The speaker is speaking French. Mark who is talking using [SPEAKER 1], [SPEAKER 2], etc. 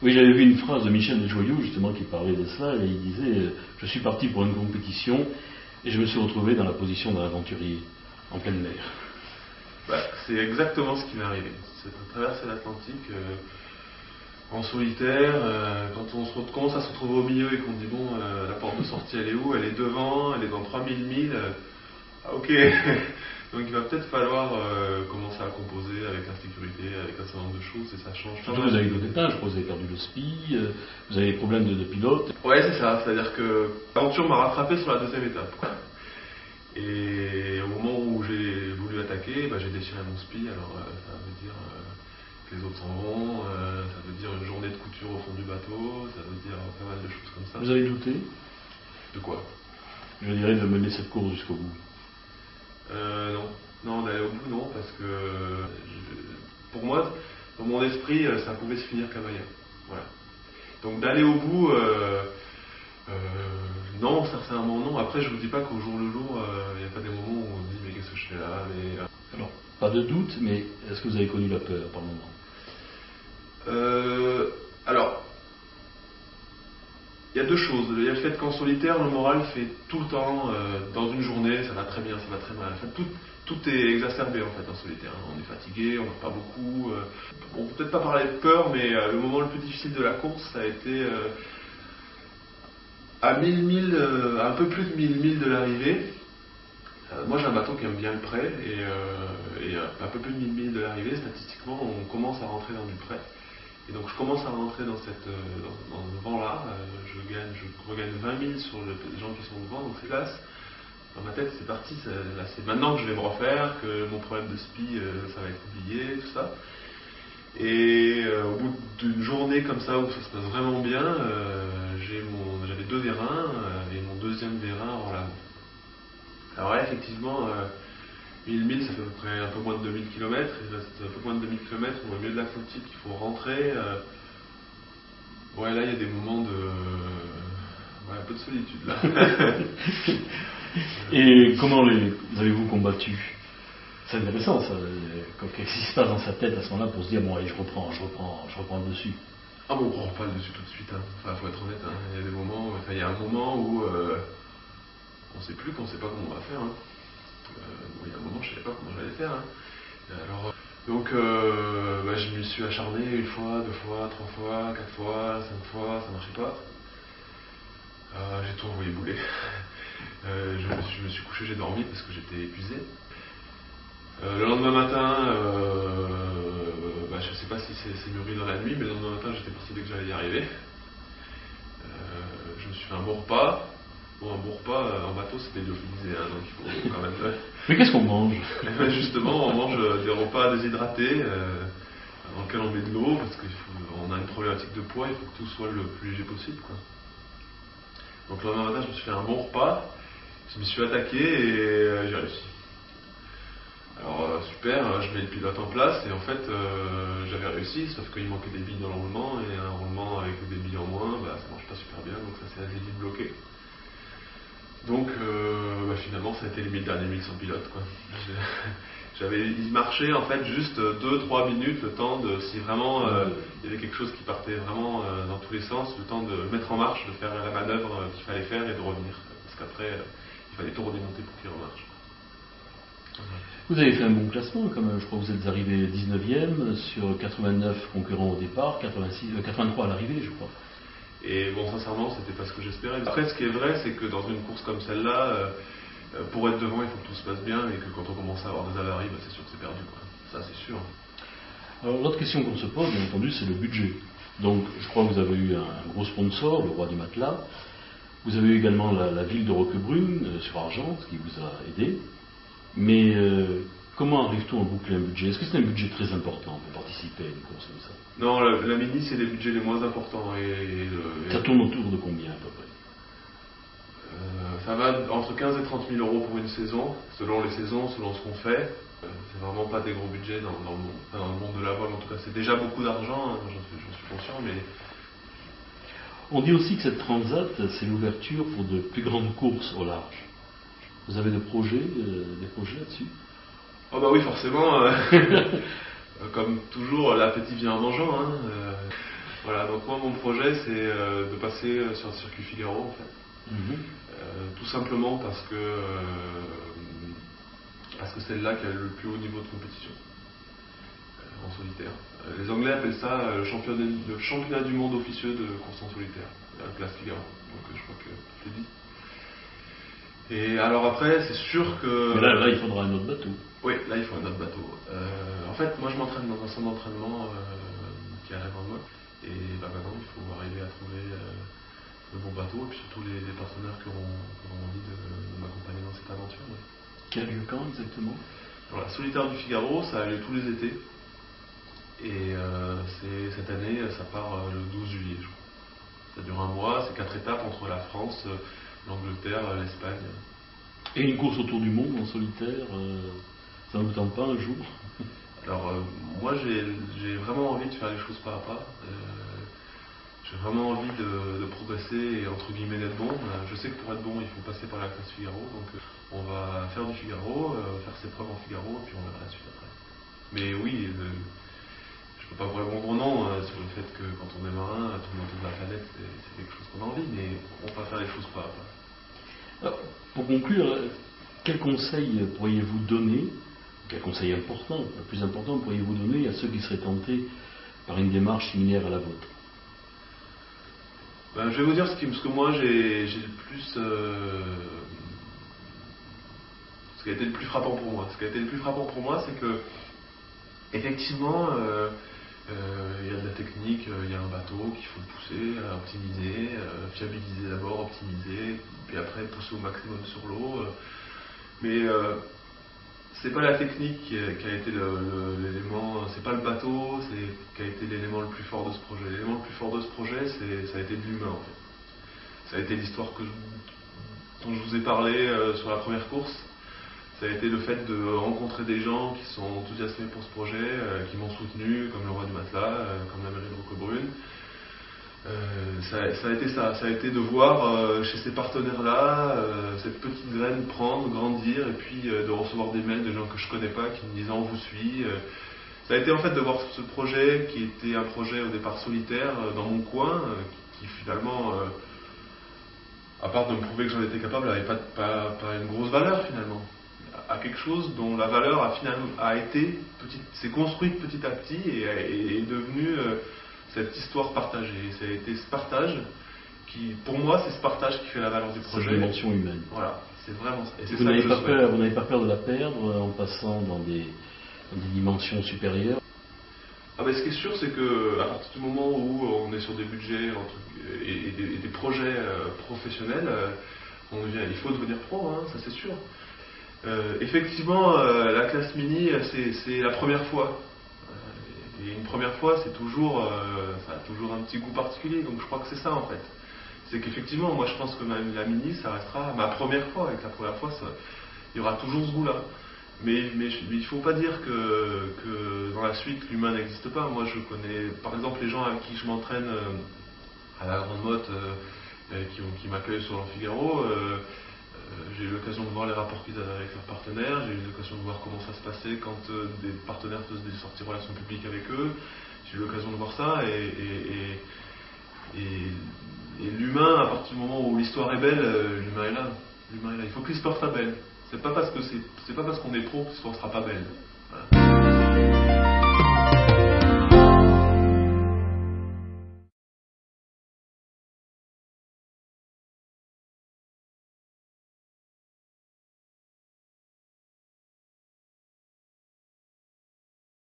[SPEAKER 1] Oui, j'avais vu une phrase de Michel Desjoyaux, justement, qui parlait de cela, et il disait je suis parti pour une compétition, et je me suis retrouvé dans la position d'un aventurier, en pleine mer.
[SPEAKER 2] C'est exactement ce qui m'est arrivé. C'est de traverser l'Atlantique en solitaire, quand on commence à se retrouver au milieu et qu'on dit bon, la porte de sortie elle est où? Elle est devant, elle est dans 3000 milles. Ok, donc il va peut-être falloir commencer à composer avec l'insécurité, avec un certain nombre de choses, et ça change.
[SPEAKER 1] Surtout vous avez eu des pépins, je crois que vous avez perdu le spi, vous avez des problèmes de pilote.
[SPEAKER 2] Ouais, c'est ça, c'est-à-dire que l'aventure m'a rattrapé sur la deuxième étape, quoi. Et au moment où j'ai voulu attaquer, j'ai déchiré mon spi, alors ça veut dire que les autres s'en vont, ça veut dire une journée de couture au fond du bateau, ça veut dire pas mal de choses comme ça.
[SPEAKER 1] Vous avez douté?
[SPEAKER 2] De quoi?
[SPEAKER 1] Je dirais de mener cette course jusqu'au bout.
[SPEAKER 2] Non, d'aller au bout, non, parce que pour moi, dans mon esprit, ça pouvait se finir comme ailleurs. Voilà. Donc d'aller au bout, non, sincèrement non. Après, je vous dis pas qu'au jour le jour, il n'y a pas des moments où on se dit mais qu'est-ce que je fais là, mais
[SPEAKER 1] alors, pas de doute, mais est-ce que vous avez connu la peur par moment?
[SPEAKER 2] Alors, il y a deux choses. Il y a le fait qu'en solitaire, le moral fait tout le temps, dans une journée, ça va très bien, ça va très mal. En fait, tout est exacerbé en fait en solitaire. On est fatigué, on ne dort pas beaucoup. On peut peut-être pas parler de peur, mais le moment le plus difficile de la course, ça a été à 1000 milles, un peu plus de 1000 milles de l'arrivée. Moi j'ai un bateau qui aime bien le près, et un peu plus de 1000 milles de l'arrivée, statistiquement, on commence à rentrer dans du près. Et donc je commence à rentrer dans ce vent-là, je regagne 20 000 sur les gens qui sont devant, donc c'est là, dans ma tête c'est parti, c'est maintenant que je vais me refaire, que mon problème de spi, ça va être oublié, tout ça. Et au bout d'une journée comme ça où ça se passe vraiment bien, j'avais 2 vérins, et mon deuxième vérin en l'avant. Alors là effectivement, 1000 milles, ça fait à peu près un peu moins de 2000 km, et là, c'est un peu moins de 2000 km, on est au milieu de l'Atlantique, il faut rentrer. Ouais, là, il y a des moments un peu de solitude, là.
[SPEAKER 1] Et comment avez-vous combattu? C'est intéressant, ça. Qu'est-ce qui se passe dans sa tête à ce moment-là pour se dire, bon, allez, je reprends le dessus?
[SPEAKER 2] Ah bon, on reprend pas le dessus tout de suite, hein. Enfin, faut être honnête, hein. Il y a des moments, il y a un moment où on sait plus, qu'on sait pas comment on va faire, hein. Il y a un moment, je savais pas comment j'allais faire, hein. Alors, donc, je me suis acharné 1 fois, 2 fois, 3 fois, 4 fois, 5 fois, ça marchait pas. J'ai tout envoyé bouler. Je me suis couché, j'ai dormi parce que j'étais épuisé. Le lendemain matin, je sais pas si c'est mûri dans la nuit, mais le lendemain matin, j'étais persuadé que j'allais y arriver. Je me suis fait un bon repas. Bon, un bon repas en bateau, c'était lyophilisé, hein, donc il faut quand même.
[SPEAKER 1] Mais qu'est-ce qu'on mange?
[SPEAKER 2] Justement, on mange des repas déshydratés, dans lesquels on met de l'eau, parce qu'on a une problématique de poids, il faut que tout soit le plus léger possible, quoi. Donc le lendemain matin, je me suis fait un bon repas, je me suis attaqué et j'ai réussi. Alors super, je mets le pilote en place et en fait j'avais réussi, sauf qu'il manquait des billes dans le roulement, et un roulement avec des billes en moins, ça marche pas super bien, donc ça s'est assez vite bloqué. Donc finalement ça a été les dernières milles sans pilote, quoi. Il marchait en fait juste 2-3 minutes, le temps de, si vraiment il y avait quelque chose qui partait vraiment dans tous les sens, le temps de mettre en marche, de faire la manœuvre qu'il fallait faire et de revenir. Parce qu'après il fallait tout redémonter pour qu'il remarche.
[SPEAKER 1] Vous avez fait un bon classement, comme je crois que vous êtes arrivé 19e sur 89 concurrents au départ, 83 à l'arrivée, je crois.
[SPEAKER 2] Et bon, sincèrement, c'était pas ce que j'espérais. Après, ce qui est vrai, c'est que dans une course comme celle-là, pour être devant, il faut que tout se passe bien, et que quand on commence à avoir des avaries, c'est sûr que c'est perdu, quoi. Ça, c'est sûr.
[SPEAKER 1] Alors, l'autre question qu'on se pose, bien entendu, c'est le budget. Donc, je crois que vous avez eu un gros sponsor, le Roi du Matelas. Vous avez eu également la ville de Roquebrune sur Argent, ce qui vous a aidé. Mais comment arrive-t-on à boucler un budget? Est-ce que c'est un budget très important pour participer à une course comme ça?
[SPEAKER 2] Non, la Mini, c'est les budgets les moins importants.
[SPEAKER 1] Ça tourne autour de combien à peu près?
[SPEAKER 2] Ça va entre 15 et 30 000 euros pour une saison, selon les saisons, selon ce qu'on fait. C'est vraiment pas des gros budgets dans le monde de la voile, en tout cas. C'est déjà beaucoup d'argent, hein, j'en suis conscient, mais...
[SPEAKER 1] On dit aussi que cette transat, c'est l'ouverture pour de plus grandes courses au large. Vous avez des projets là-dessus?
[SPEAKER 2] Oh bah oui, forcément. Comme toujours, l'appétit vient en mangeant. Hein. Voilà, donc moi mon projet c'est de passer sur le circuit Figaro en fait. Tout simplement parce que c'est là qu'il y a le plus haut niveau de compétition en solitaire. Les Anglais appellent ça le championnat du monde officieux de course en solitaire, la classe Figaro. Donc je crois que c'est dit. Et alors après, c'est sûr que...
[SPEAKER 1] Mais là, il faudra un autre bateau.
[SPEAKER 2] Oui, là il faut un autre bateau. En fait, moi je m'entraîne dans un centre d'entraînement qui est à la Grande Motte. Et maintenant, il faut arriver à trouver le bon bateau et puis surtout les partenaires qui auront envie de m'accompagner dans cette aventure. Ouais.
[SPEAKER 1] Qui a lieu quand exactement?
[SPEAKER 2] Alors, la Solitaire du Figaro, ça a lieu tous les étés. Et cette année, ça part le 12 juillet, je crois. Ça dure un mois, c'est 4 étapes entre la France, l'Angleterre, l'Espagne.
[SPEAKER 1] Et une course autour du monde en solitaire, ça ne vous tente pas un jour?
[SPEAKER 2] Alors moi j'ai vraiment envie de faire les choses pas à pas. J'ai vraiment envie de progresser et entre guillemets d'être bon. Je sais que pour être bon il faut passer par la classe Figaro, donc on va faire du Figaro, faire ses preuves en Figaro et puis on verra la suite après. Mais oui, je peux pas vous répondre non sur le fait que quand on est marin, tourner autour de la planète c'est quelque chose qu'on a envie, mais on va faire les choses pas à pas.
[SPEAKER 1] Alors, pour conclure, quel conseil pourriez-vous donner, quel conseil important, le plus important pourriez-vous donner à ceux qui seraient tentés par une démarche similaire à la vôtre?
[SPEAKER 2] Ben, je vais vous dire ce que moi j'ai le plus... ce qui a été le plus frappant pour moi. Ce qui a été le plus frappant pour moi, c'est que effectivement, il y a de la technique, il y a un bateau qu'il faut pousser, optimiser, fiabiliser d'abord, optimiser, puis après pousser au maximum sur l'eau. Mais c'est pas la technique qui a été l'élément, c'est pas le bateau qui a été l'élément le plus fort de ce projet. L'élément le plus fort de ce projet, ça a été de l'humain en fait. Ça a été l'histoire dont je vous ai parlé sur la première course. Ça a été le fait de rencontrer des gens qui sont enthousiasmés pour ce projet, qui m'ont soutenu, comme le Roi du Matelas, comme la mairie de Roquebrune. Ça a été ça, ça a été de voir chez ces partenaires-là cette petite graine prendre, grandir, et puis de recevoir des mails de gens que je connais pas qui me disent on vous suit. Ça a été en fait de voir ce projet qui était un projet au départ solitaire dans mon coin, qui finalement, à part de me prouver que j'en étais capable, n'avait pas une grosse valeur finalement. À quelque chose dont la valeur s'est construite petit à petit et est devenue cette histoire partagée. Ça a été ce partage qui, pour moi, c'est ce partage qui fait la valeur du projet.
[SPEAKER 1] C'est une dimension humaine.
[SPEAKER 2] Voilà, c'est vraiment ça. Et c'est
[SPEAKER 1] vous n'avez pas peur de la perdre en passant dans des dimensions supérieures?
[SPEAKER 2] Ah ben, ce qui est sûr, c'est que à partir du moment où on est sur des budgets et des projets professionnels, il faut devenir pro, hein, ça c'est sûr. Effectivement, la classe mini, c'est la première fois. Et une première fois, ça a toujours un petit goût particulier. Donc je crois que c'est ça en fait. C'est qu'effectivement, moi je pense que même la mini, ça restera ma première fois. Et que la première fois, il y aura toujours ce goût-là. Mais il ne faut pas dire que dans la suite, l'humain n'existe pas. Moi je connais, par exemple, les gens avec qui je m'entraîne à la Grande Motte, qui m'accueillent sur leur Figaro. J'ai eu l'occasion de voir les rapports qu'ils avaient avec leurs partenaires, j'ai eu l'occasion de voir comment ça se passait quand des partenaires faisaient des sorties relations publiques avec eux, j'ai eu l'occasion de voir ça, et l'humain, à partir du moment où l'histoire est belle, l'humain est là. Il faut que l'histoire soit belle. C'est pas parce qu'on est pro que l'histoire sera pas belle.